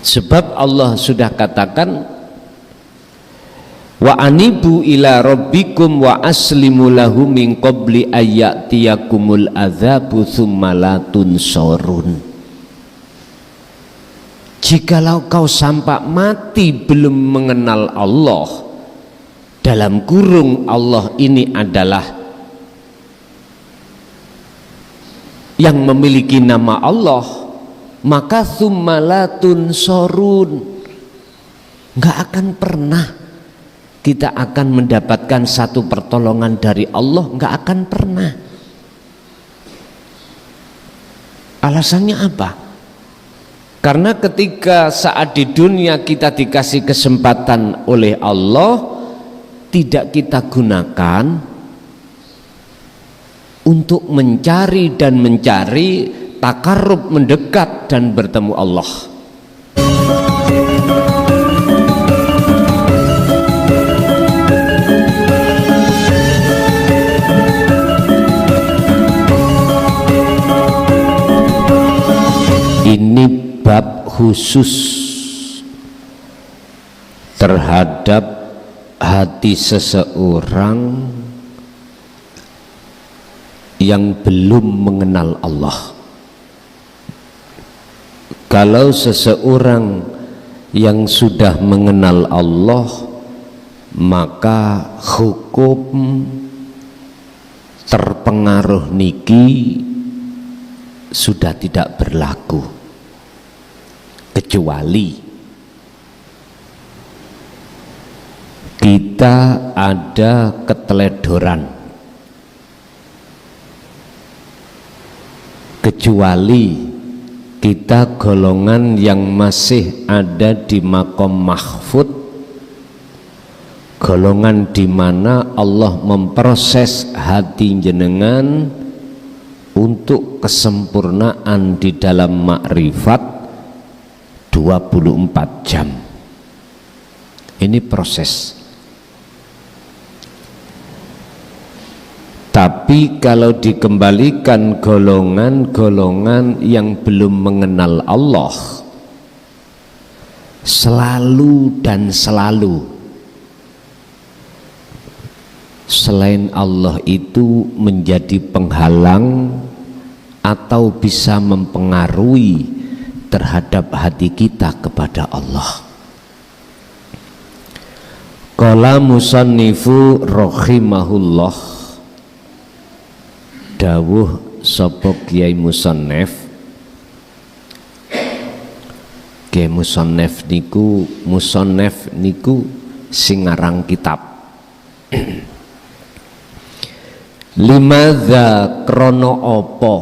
Sebab Allah sudah katakan, wa anibu ila rabbikum wa aslimu lahu min qabli ayyatiyakumul adzabu tsumma la tunsorun. Jikalau kau sampai mati belum mengenal Allah, dalam kurung Allah ini adalah yang memiliki nama Allah, maka tsumma la tunsorun, nggak akan pernah kita akan mendapatkan satu pertolongan dari Allah, nggak akan pernah. Alasannya apa? Karena ketika saat di dunia kita dikasih kesempatan oleh Allah, tidak kita gunakan untuk mencari dan mencari takarrub, mendekat dan bertemu Allah. Ini bab khusus terhadap hati seseorang yang belum mengenal Allah. Kalau seseorang yang sudah mengenal Allah, maka hukum terpengaruh niki sudah tidak berlaku, kecuali kita ada keteledoran, kecuali kita golongan yang masih ada di maqam mahfud, golongan di mana Allah memproses hati jenengan untuk kesempurnaan di dalam makrifat 24 jam. Ini proses. Tapi kalau dikembalikan golongan-golongan yang belum mengenal Allah, selalu dan selalu selain Allah itu menjadi penghalang atau bisa mempengaruhi terhadap hati kita kepada Allah. Qala musannifu rahimahullah, dawuh sapa Kiai Musannef. Kiai Musannef niku sing ngarang kitab. Limadza krono apa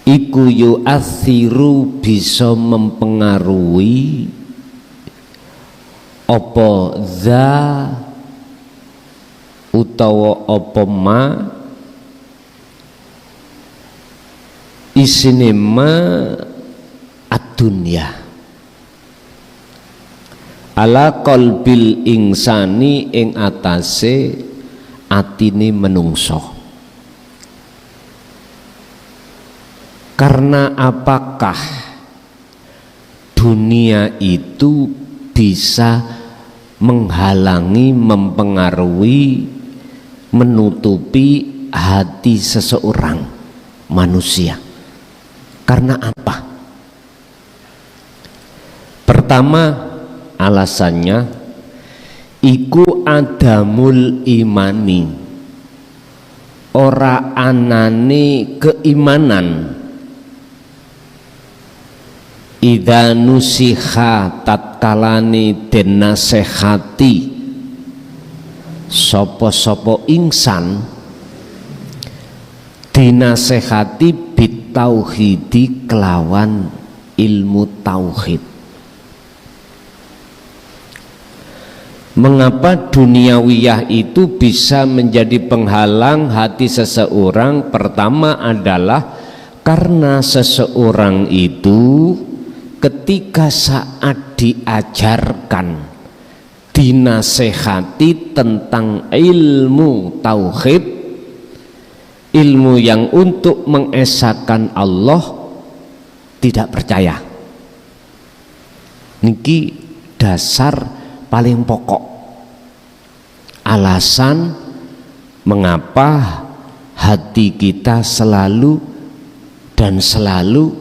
iku yu'athiru bisa mempengaruhi apa za utawa apa ma isine ma ad-dunya ala qalbil insani ing atase atine menungso. Karena apakah dunia itu bisa menghalangi, mempengaruhi, menutupi hati seseorang manusia? Karena apa? Pertama, alasannya iku adamul imani, ora anane keimanan. Idza nusiha tatkalane den nasehati sapa-sapa ingsan, dinasehati bitauhidi kelawan ilmu tauhid. Mengapa duniawiyah itu bisa menjadi penghalang hati seseorang? Pertama adalah karena seseorang itu ketika saat diajarkan, dinasehati tentang ilmu tauhid, ilmu yang untuk mengesahkan Allah, tidak percaya. Niki dasar paling pokok alasan mengapa hati kita selalu dan selalu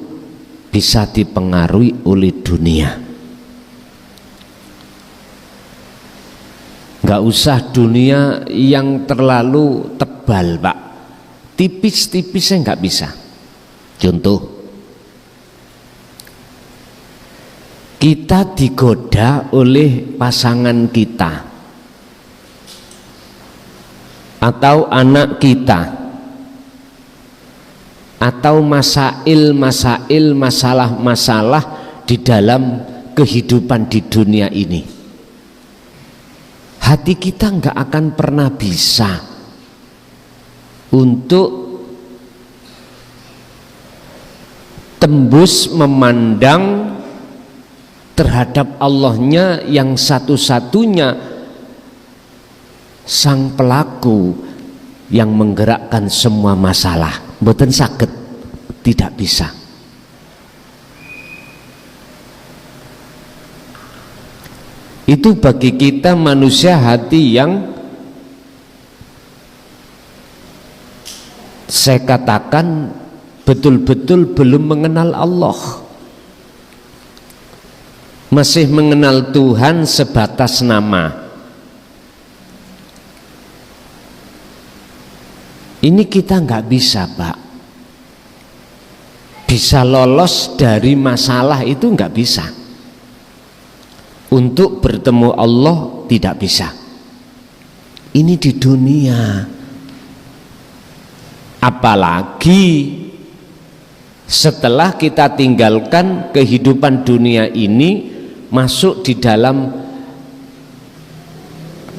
bisa dipengaruhi oleh dunia. Nggak usah dunia yang terlalu tebal, Pak. Tipis-tipisnya nggak bisa. Contoh, kita digoda oleh pasangan kita atau anak kita atau masalah-masalah di dalam kehidupan di dunia ini. Hati kita nggak akan pernah bisa untuk tembus memandang terhadap Allahnya yang satu-satunya sang pelaku yang menggerakkan semua masalah. Mboten saged, tidak bisa. Itu bagi kita manusia hati yang saya katakan betul-betul belum mengenal Allah, masih mengenal Tuhan sebatas nama. Ini kita nggak bisa, Pak. Bisa lolos dari masalah itu nggak bisa. Untuk bertemu Allah tidak bisa. Ini di dunia. Apalagi setelah kita tinggalkan kehidupan dunia ini, masuk di dalam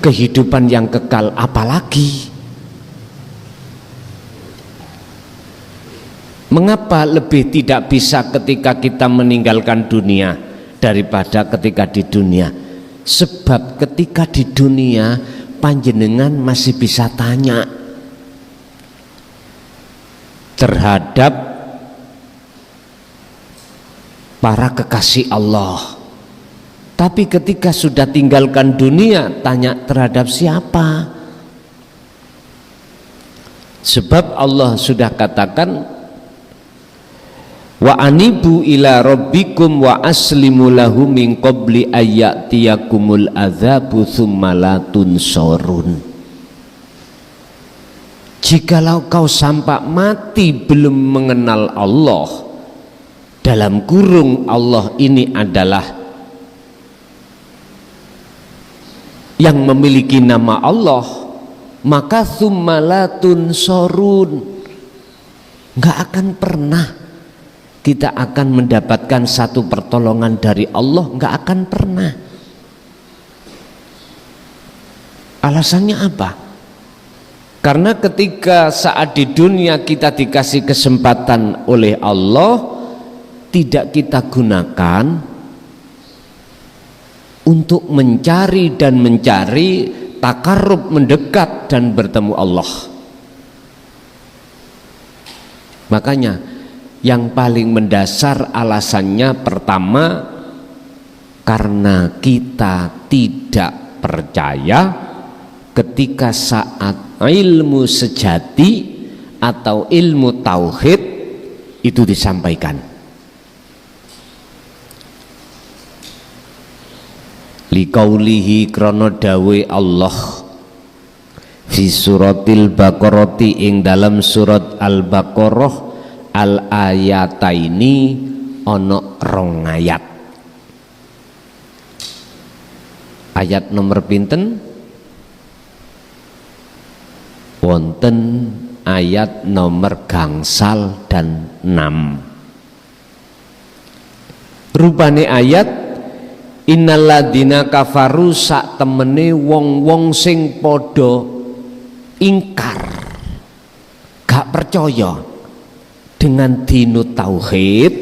kehidupan yang kekal, apalagi. Mengapa lebih tidak bisa ketika kita meninggalkan dunia daripada ketika di dunia? Sebab ketika di dunia panjenengan masih bisa tanya terhadap para kekasih Allah. Tapi ketika sudah tinggalkan dunia, tanya terhadap siapa? Sebab Allah sudah katakan, wa anibu ila rabbikum wa aslimu lahu min qabli ayyatiyakumul adzabu tsumma la tunsorun. Jikalau kau sampai mati belum mengenal Allah, dalam kurung Allah ini adalah yang memiliki nama Allah, maka tsumma la tunsorun, nggak akan pernah kita akan mendapatkan satu pertolongan dari Allah, nggak akan pernah. Alasannya apa? Karena ketika saat di dunia kita dikasih kesempatan oleh Allah, tidak kita gunakan untuk mencari takarrub, mendekat dan bertemu Allah. Makanya yang paling mendasar alasannya pertama, karena kita tidak percaya ketika saat ilmu sejati atau ilmu tauhid itu disampaikan. Liqaulihi krana dawe Allah fi suratil Baqarati ing dalam surat Al-Baqarah, al ayataini ono rong ayat. Ayat nomor pinten? Wonten ayat nomor gangsal dan 6. Rupane ayat, innalladzina kafaru sak temene wong-wong sing padha ingkar, gak percaya dengan dinu tauhid,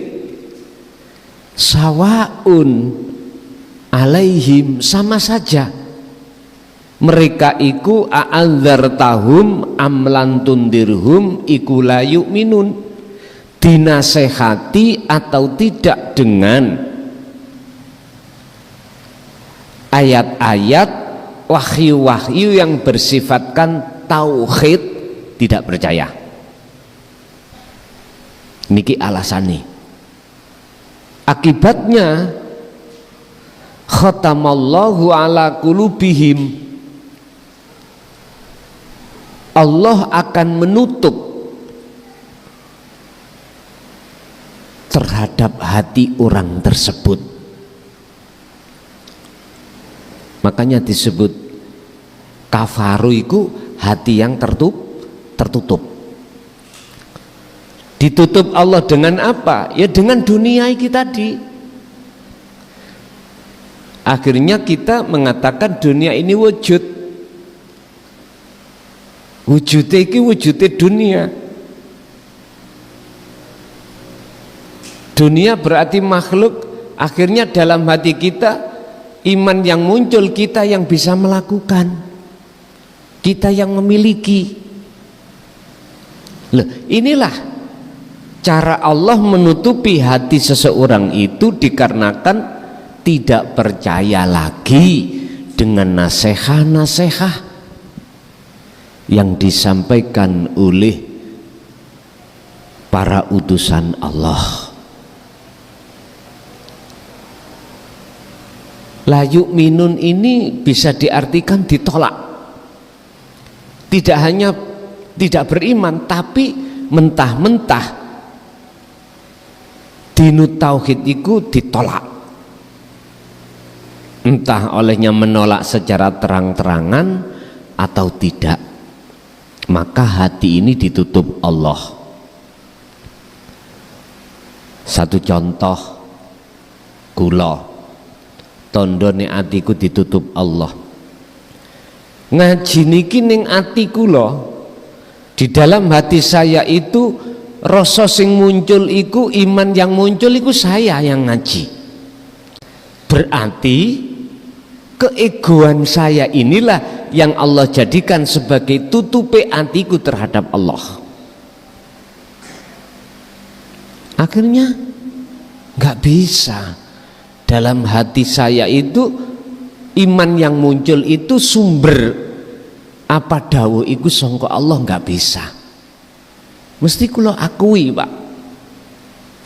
sawaun alaihim, sama saja mereka iku a'andzartahum amlan tundirhum iku la yu'minun, dinasehati atau tidak dengan ayat-ayat wahyu-wahyu yang bersifatkan tauhid, tidak percaya. Niki alasannya. Akibatnya khatamallahu ala qulubihim, Allah akan menutup terhadap hati orang tersebut. Makanya disebut kafaru itu hati yang tertutup. Ditutup Allah dengan apa? Ya dengan dunia ini tadi. Akhirnya kita mengatakan dunia ini wujud. Wujudnya ini wujudnya dunia. Dunia berarti makhluk. Akhirnya dalam hati kita, iman yang muncul, kita yang bisa melakukan, kita yang memiliki. Loh, inilah cara Allah menutupi hati seseorang itu, dikarenakan tidak percaya lagi dengan nasihat-nasihat yang disampaikan oleh para utusan Allah. La yu'minun ini bisa diartikan ditolak. Tidak hanya tidak beriman, tapi mentah-mentah dinu tauhid itu ditolak. Entah olehnya menolak secara terang-terangan atau tidak, maka hati ini ditutup Allah. Satu contoh, kula tondone atiku ditutup Allah. Ngaji niki ning ati kula, di dalam hati saya itu rasa sing muncul iku, iman yang muncul iku saya yang ngaji. Berarti keegoan saya inilah yang Allah jadikan sebagai tutupe atiku terhadap Allah. Akhirnya nggak bisa. Dalam hati saya itu iman yang muncul itu sumber apa dawuh iku sangka Allah, nggak bisa. Mesti kula akui, Pak.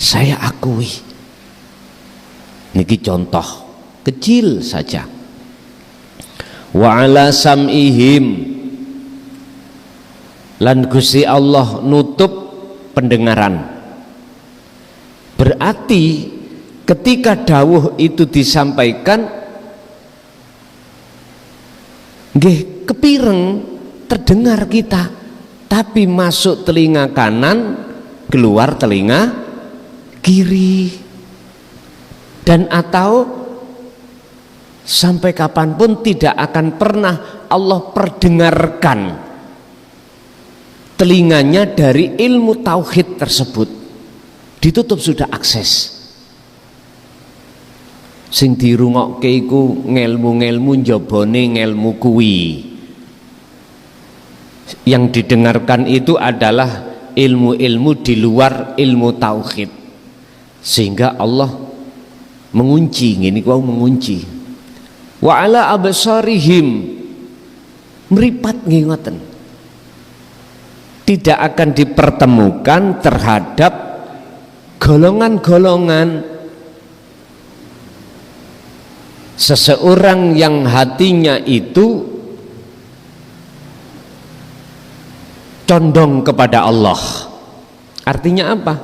Saya akui. Niki contoh kecil saja. Wa ala sam'ihim, lan Gusti Allah nutup pendengaran. Berarti ketika dawuh itu disampaikan, nggih kepireng terdengar kita, tapi masuk telinga kanan, keluar telinga kiri. Dan atau sampai kapanpun tidak akan pernah Allah perdengarkan telinganya dari ilmu tauhid tersebut. Ditutup sudah akses. Sing dirungokke iku ngelmu-ngelmu njabane ngelmu kuwi. Yang didengarkan itu adalah ilmu-ilmu di luar ilmu tauhid. Sehingga Allah mengunci, ngene ku mengunci. Wa ala absarihim, mripat nggih ngoten. Tidak akan dipertemukan terhadap golongan-golongan seseorang yang hatinya itu condong kepada Allah. Artinya apa?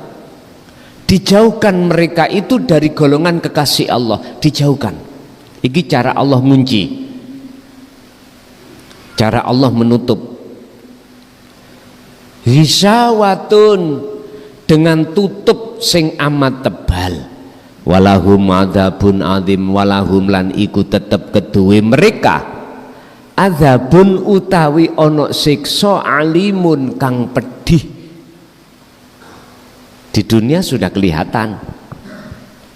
Dijauhkan mereka itu dari golongan kekasih Allah, dijauhkan. Ini cara Allah mengunci, cara Allah menutup. Hisawatun, dengan tutup sing amat tebal. Walahum adzabun adzim, walahum lan iku tetep keduwe mereka adzabun utawi ono siksa alimun kang pedih. Di dunia sudah kelihatan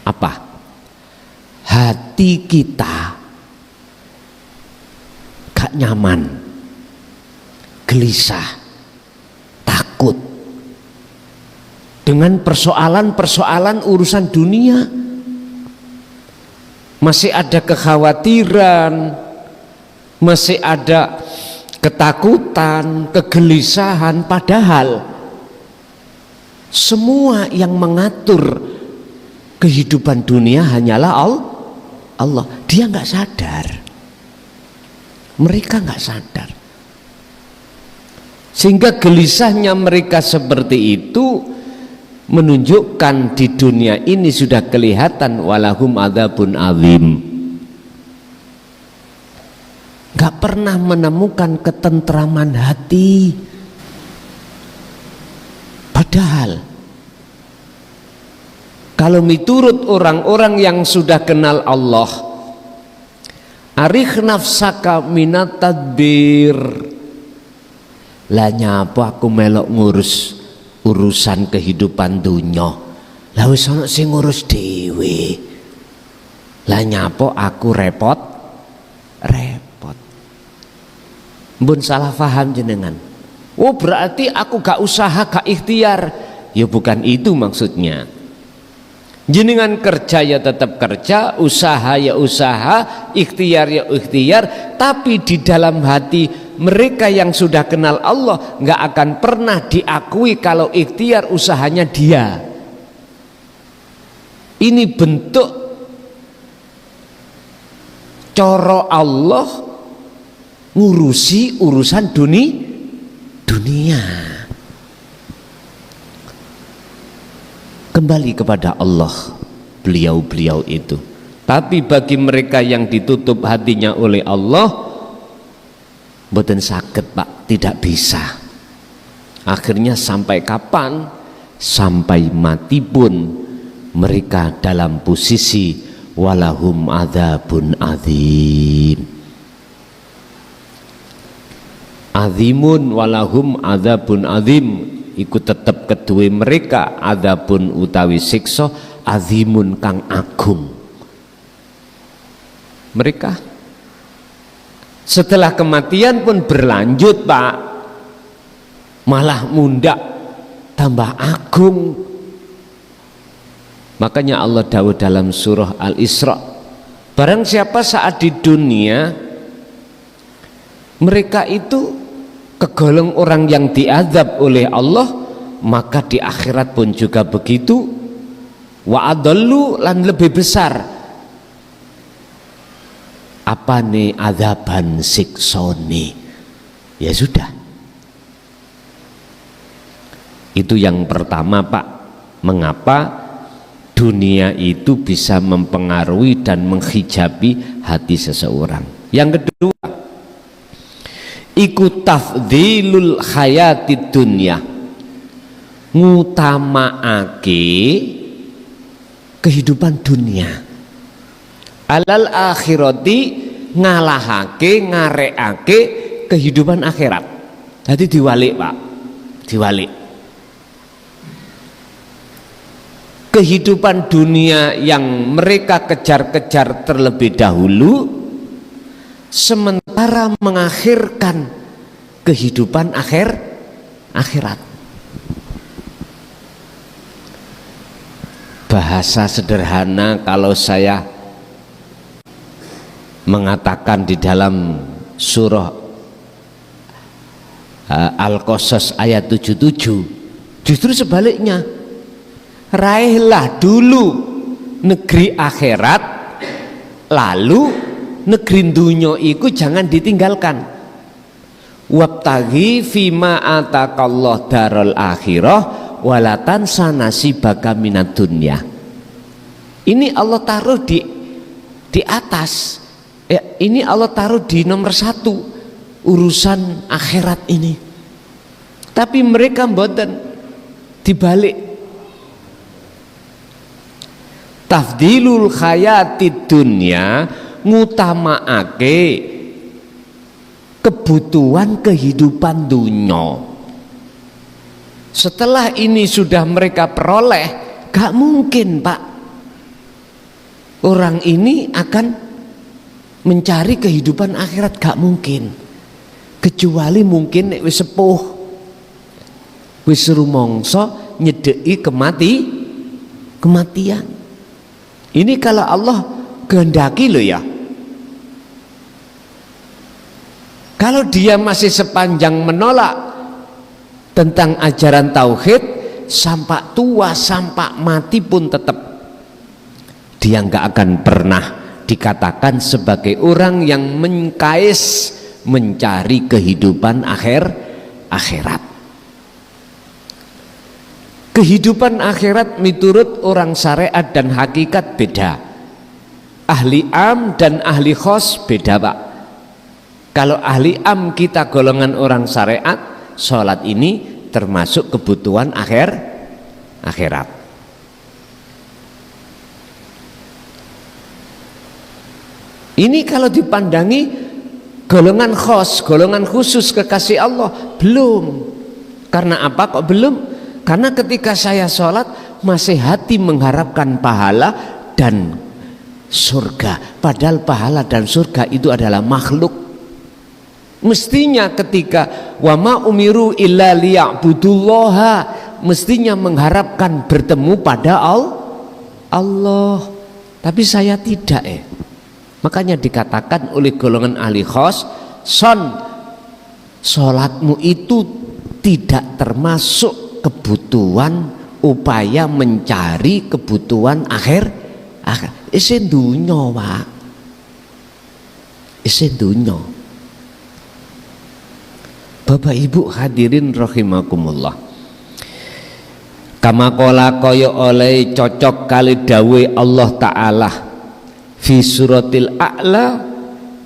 apa? Hati kita gak nyaman, gelisah, takut. dengan persoalan-persoalan urusan dunia. Masih ada kekhawatiran, masih ada ketakutan, kegelisahan, padahal semua yang mengatur kehidupan dunia hanyalah Allah. Dia nggak sadar, mereka nggak sadar, sehingga gelisahnya mereka seperti itu menunjukkan di dunia ini sudah kelihatan walahum adzabun azim. Gak pernah menemukan ketentraman hati, padahal kalau miturut orang-orang yang sudah kenal Allah, arikh nafsaka minat tadbir, lah nyapa aku melok ngurus urusan kehidupan dunya, lah wis ana sing ngurus dhewe, lah nyapo aku repot. Mbun salah paham jenengan. Oh berarti aku gak usaha, gak ikhtiar. Ya bukan itu maksudnya. Jenengan kerja ya tetap kerja, usaha ya usaha, ikhtiar ya ikhtiar, tapi di dalam hati mereka yang sudah kenal Allah gak akan pernah diakui kalau ikhtiar usahanya dia. Ini bentuk coro Allah ngurusi urusan dunia. Kembali kepada Allah beliau-beliau itu. Tapi bagi mereka yang ditutup hatinya oleh Allah, mboten saged Pak, tidak bisa. Akhirnya sampai kapan? Sampai mati pun mereka dalam posisi walahum adzabun adzim. Azimun walahum adzabun adzim, iku tetep kedue mereka adzabun utawi siksa azimun kang agung. Mereka setelah kematian pun berlanjut Pak, malah mundak tambah agung. Makanya Allah dawuh dalam surah Al-Isra, barang siapa saat di dunia mereka itu kegolong orang yang diazab oleh Allah, maka di akhirat pun juga begitu. Wa adallu, lan lebih besar apa nih azaban siksoni. Ya sudah, itu yang pertama Pak, mengapa dunia itu bisa mempengaruhi dan menghijabi hati seseorang. Yang kedua, iku tafdilul hayati dunya, ngutamaake kehidupan dunia alal akhirati, ngalahake ngarekake kehidupan akhirat. Jadi diwalik Pak, diwalik. Kehidupan dunia yang mereka kejar-kejar terlebih dahulu, sementara mengakhirkan kehidupan akhirat. Bahasa sederhana kalau saya mengatakan di dalam surah Al-Qasas ayat 77, justru sebaliknya, raihlah dulu negeri akhirat, lalu negeri dunya iku jangan ditinggalkan. Wabtaghi fima atakallah darul akhirah walatan sanasibaka minad dunya. Ini Allah taruh di atas ya, ini Allah taruh di nomor satu urusan akhirat ini, tapi mereka mboten, dibalik. Tafdilul hayatid dunya, ngutamaake kebutuhan kehidupan dunia. Setelah ini sudah mereka peroleh, gak mungkin Pak orang ini akan mencari kehidupan akhirat, gak mungkin. Kecuali mungkin nek wis sepuh, wis rumangsa nyedeki kematian. Ini kalau Allah kehendaki loh ya. Kalau dia masih sepanjang menolak tentang ajaran tauhid, sampai tua, sampai mati pun tetap dia nggak akan pernah dikatakan sebagai orang yang mengkais mencari kehidupan akhirat. Kehidupan akhirat menurut orang syariat dan hakikat beda. Ahli am dan ahli khos beda, Pak. Kalau ahli am kita golongan orang syariat, sholat ini termasuk kebutuhan akhirat. Ini kalau dipandangi golongan khos, golongan khusus kekasih Allah, belum. Karena apa kok belum? Karena ketika saya sholat masih hati mengharapkan pahala dan surga. Padahal pahala dan surga itu adalah makhluk. Mestinya ketika wa ma umiru illa liya'budullaha, mestinya mengharapkan bertemu pada Allah. Tapi saya tidak Makanya dikatakan oleh golongan ahli khos, sholatmu itu tidak termasuk kebutuhan upaya mencari kebutuhan akhir. Isin dunya, Pak. Isin dunya. Bapak Ibu hadirin rahimakumullah. Kama qala kaya oleh cocok kali dawe Allah Ta'ala fi suratil A'la,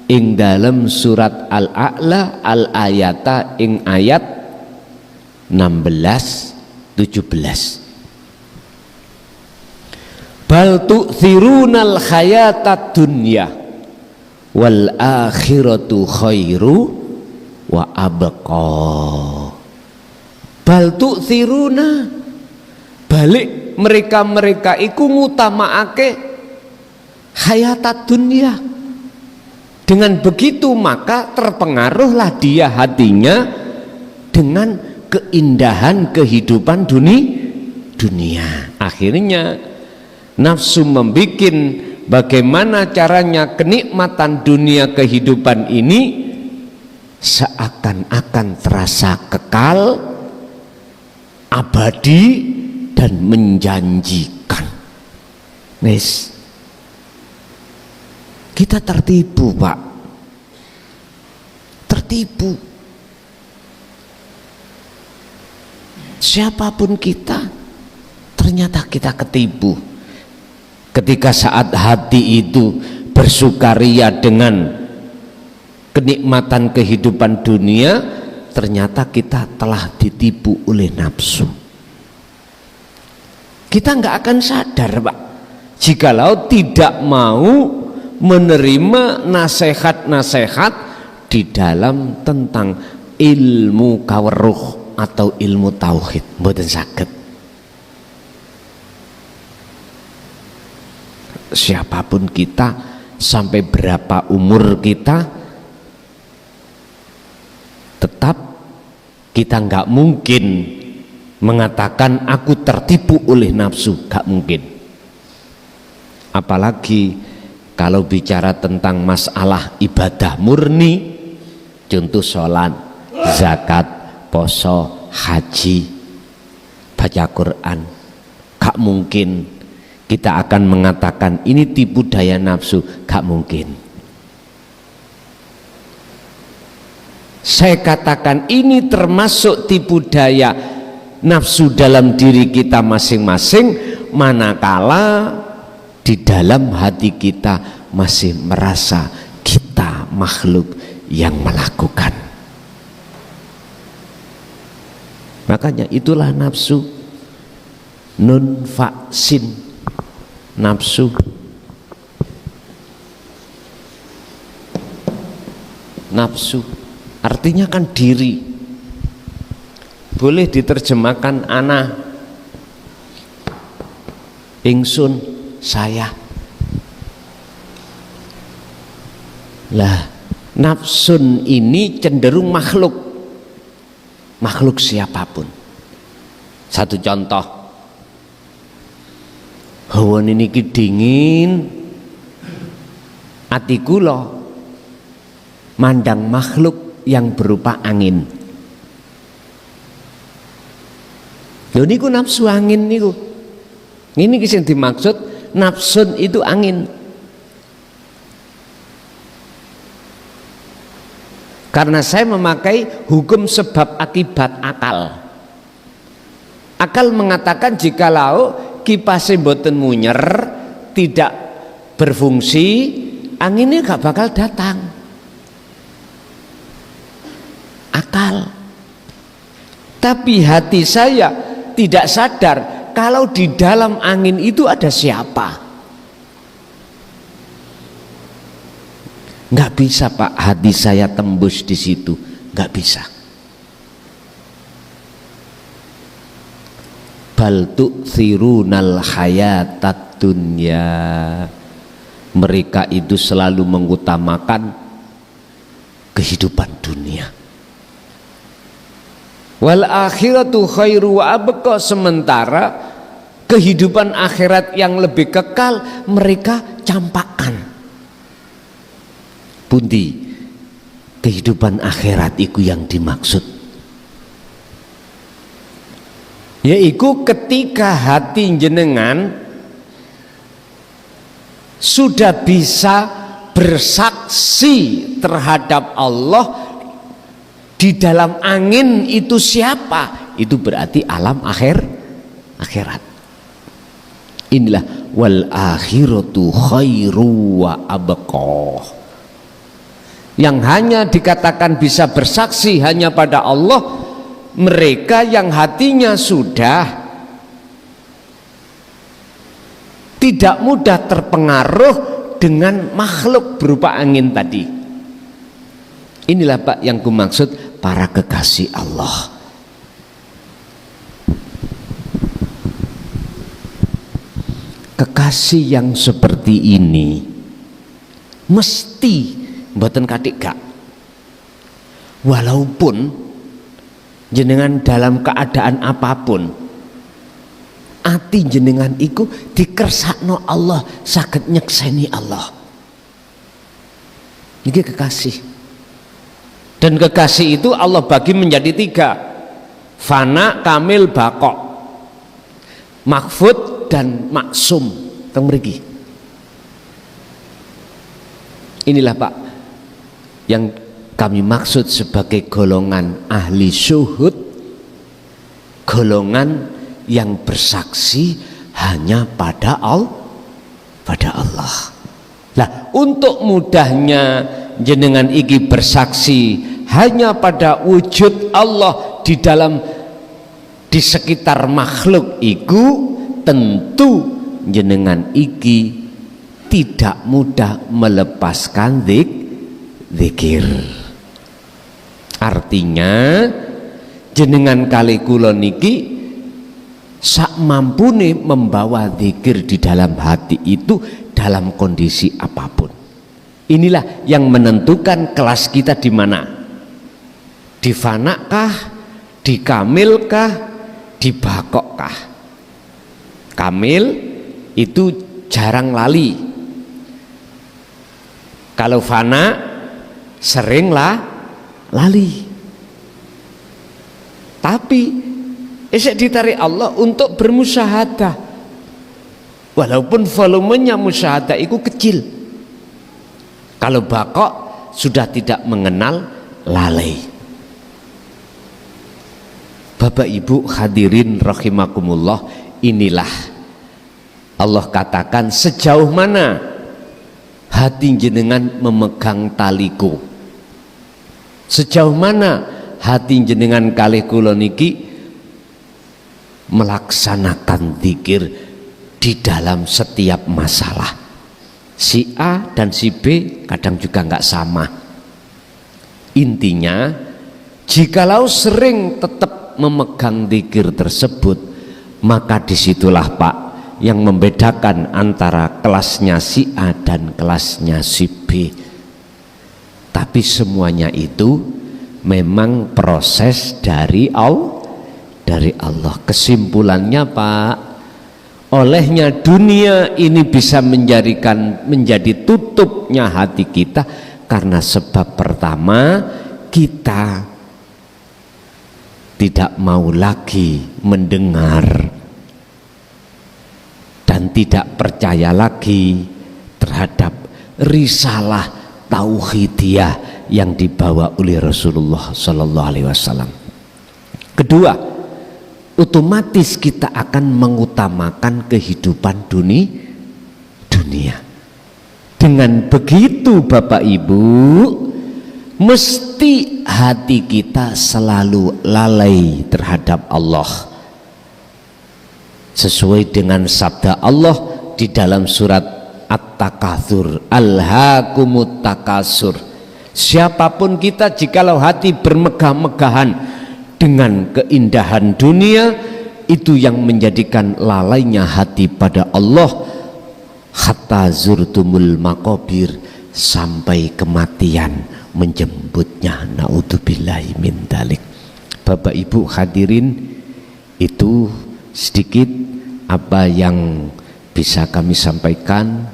ing dalam surat Al-A'la, al-ayata ing ayat 16-17. Bal tu'thirunal hayatad dunya wal akhiratu khairu wa abqa. Bal tu'thiruna, balik mereka iku ngutamaake hayatad dunya. Dengan begitu maka terpengaruhlah dia hatinya dengan keindahan kehidupan dunia. Akhirnya nafsu membikin bagaimana caranya kenikmatan dunia kehidupan ini seakan-akan terasa kekal, abadi dan menjanjikan. Kita tertipu, Pak. Tertipu. Siapapun kita, ternyata kita ketipu. Ketika saat hati itu bersukaria dengan kenikmatan kehidupan dunia, ternyata kita telah ditipu oleh nafsu. Kita nggak akan sadar, Pak, jikalau tidak mau menerima nasihat-nasihat di dalam tentang ilmu kaweruh atau ilmu tauhid. Mboten saged. Siapapun kita, sampai berapa umur kita, tetap kita nggak mungkin mengatakan aku tertipu oleh nafsu, nggak mungkin. Apalagi kalau bicara tentang masalah ibadah murni, contoh sholat, zakat, poso, haji, baca Quran, gak mungkin kita akan mengatakan ini tipu daya nafsu, gak mungkin. Saya katakan ini termasuk tipu daya nafsu dalam diri kita masing-masing, manakala di dalam hati kita masih merasa kita makhluk yang melakukan. Makanya itulah nafsu nun faksin, nafsu artinya kan diri, boleh diterjemahkan ana, ingsun, saya. Lah, nafsun ini cenderung makhluk siapapun. Satu contoh, hawa niki dingin, ati kula mandang makhluk yang berupa angin. Lho niku nafsu angin niku. Ini sing dimaksud nafsun itu angin. Karena saya memakai hukum sebab akibat akal. Akal mengatakan jikalau kipasnya mboten munyer, tidak berfungsi, anginnya gak bakal datang. Akal. Tapi hati saya tidak sadar kalau di dalam angin itu ada siapa. Nggak bisa Pak, hati saya tembus di situ, nggak bisa. Bal tu'thirunal hayatad dunya. Mereka itu selalu mengutamakan kehidupan dunia. Wal akhiratu khairu wa abqa, sementara kehidupan akhirat yang lebih kekal mereka campakkan. Pundi kehidupan akhirat itu yang dimaksud, yaitu ketika hati jenengan sudah bisa bersaksi terhadap Allah. Di dalam angin itu siapa? Itu berarti alam akhirat. Inilah wal akhiratu khairu wa abqa. Yang hanya dikatakan bisa bersaksi hanya pada Allah, mereka yang hatinya sudah tidak mudah terpengaruh dengan makhluk berupa angin tadi. Inilah Pak yang kumaksud para kekasih Allah. Kekasih yang seperti ini mesti mboten kathik gak. Walaupun jenengan dalam keadaan apapun, ati jenengan iku dikersakno Allah, saged nyekseni Allah. Ini kekasih. Dan kekasih itu Allah bagi menjadi 3, fana, kamil, bakok, mahfud dan maksum. Teng mriki. Inilah Pak yang kami maksud sebagai golongan ahli syuhud, golongan yang bersaksi hanya pada Allah. Lah, untuk mudahnya jenengan iki bersaksi hanya pada wujud Allah di sekitar makhluk iku, tentu jenengan iki tidak mudah melepaskan zikir. Artinya jenengan kali kula niki sak mampune membawa zikir di dalam hati itu dalam kondisi apapun. Inilah yang menentukan kelas kita di mana. Di fanakah, di kamilkah, di bakokkah. Kamil itu jarang lali. Kalau fana seringlah lali. Tapi esek ditarik Allah untuk bermusyahadah. Walaupun volumenya musyahadah itu kecil. Kalau bakok sudah tidak mengenal lalai. Bapak Ibu hadirin rahimakumullah, inilah Allah katakan sejauh mana hati jenengan memegang taliku, sejauh mana hati jenengan kalih kula niki melaksanakan zikir di dalam setiap masalah. Si A dan si B kadang juga nggak sama. Intinya, jikalau sering tetap memegang zikir tersebut, maka disitulah Pak yang membedakan antara kelasnya si A dan kelasnya si B. Tapi semuanya itu memang proses dari dari Allah. Kesimpulannya Pak, olehnya dunia ini bisa menjadi tutupnya hati kita karena sebab pertama, kita tidak mau lagi mendengar dan tidak percaya lagi terhadap risalah tauhidiyah yang dibawa oleh Rasulullah Sallallahu Alaihi Wasallam. Kedua, otomatis kita akan mengutamakan kehidupan dunia. Dengan begitu Bapak Ibu, mesti hati kita selalu lalai terhadap Allah. Sesuai dengan sabda Allah di dalam surat At-Takatsur, Alhaakumut Takasur. Siapapun kita, jikalau hati bermegah-megahan dengan keindahan dunia, itu yang menjadikan lalainya hati pada Allah, hatta zurtumul maqabir, sampai kematian menjemputnya. Naudzubillahi min dzalik. Bapak Ibu hadirin, itu sedikit apa yang bisa kami sampaikan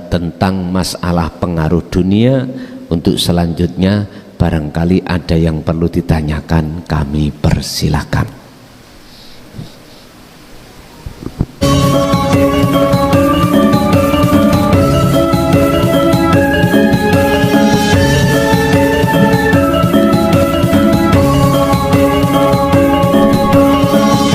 tentang masalah pengaruh dunia. Untuk selanjutnya barangkali ada yang perlu ditanyakan, kami persilakan.